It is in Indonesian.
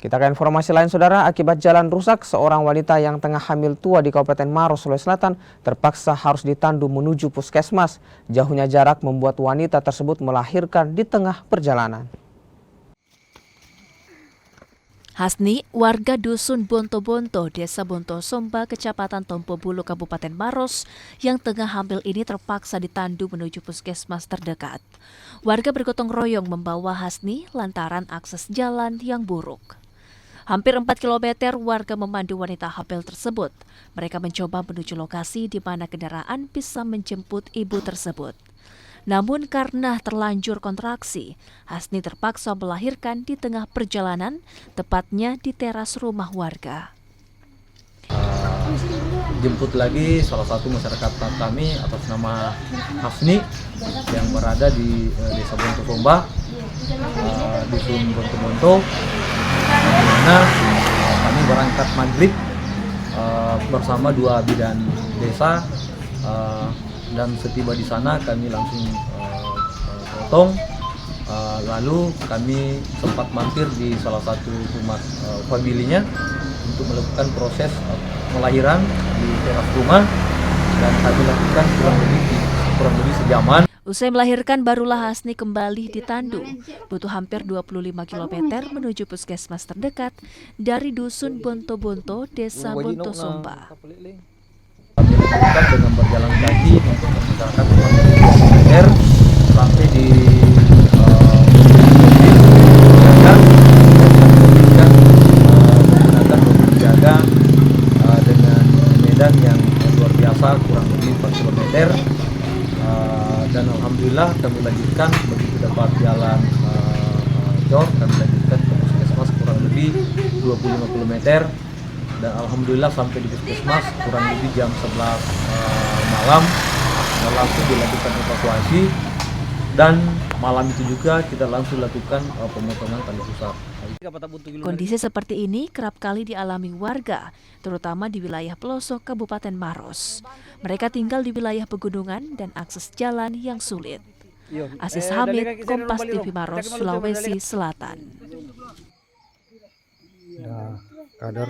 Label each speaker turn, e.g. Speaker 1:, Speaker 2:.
Speaker 1: Kita ke informasi lain, saudara. Akibat jalan rusak, seorang wanita yang tengah hamil tua di Kabupaten Maros, Sulawesi Selatan terpaksa harus ditandu menuju puskesmas. Jauhnya jarak membuat wanita tersebut melahirkan di tengah perjalanan.
Speaker 2: Hasni, warga dusun Bonto-Bonto, Desa Bonto Somba, Kecamatan Tompo Bulu, Kabupaten Maros, yang tengah hamil ini terpaksa ditandu menuju puskesmas terdekat. Warga bergotong royong membawa Hasni lantaran akses jalan yang buruk. Hampir 4 km warga memandu wanita hamil tersebut. Mereka mencoba menuju lokasi di mana kendaraan bisa menjemput ibu tersebut. Namun karena terlanjur kontraksi, Hasni terpaksa melahirkan di tengah perjalanan, tepatnya di teras rumah warga.
Speaker 3: Jemput lagi salah satu masyarakat kami atas nama Hasni yang berada di Desa Bonto Somba, di Dusun Bonto-Bonto, di mana kami berangkat maghrib bersama 2 bidan desa. Dan setiba di sana kami langsung potong, lalu kami sempat mampir di salah satu rumah familinya untuk melakukan proses pelahiran di teras rumah, dan kami lakukan kurang lebih sejaman.
Speaker 2: Usai melahirkan, barulah Hasni kembali ditandu. Butuh hampir 25 km menuju puskesmas terdekat dari dusun Bonto-Bonto, Desa Bonto Somba.
Speaker 3: Kami lakukan dengan berjalan kaki untuk masyarakat 2 meter sampai di menggunakan mobil jaga dengan medan yang luar biasa, kurang lebih 4 km. Dan alhamdulillah kami lanjutkan, begitu dapat jalan jor, kami lanjutkan ke puskesmas kurang lebih 25 km. Dan alhamdulillah sampai di puskesmas kurang lebih jam 11 malam, dan langsung dilakukan evakuasi, dan malam itu juga kita langsung lakukan pemotongan tali pusar.
Speaker 2: Kondisi seperti ini kerap kali dialami warga, terutama di wilayah pelosok Kabupaten Maros. Mereka tinggal di wilayah pegunungan dan akses jalan yang sulit. Aziz Hamid, Kompas TV Maros, Sulawesi Selatan.
Speaker 4: Kader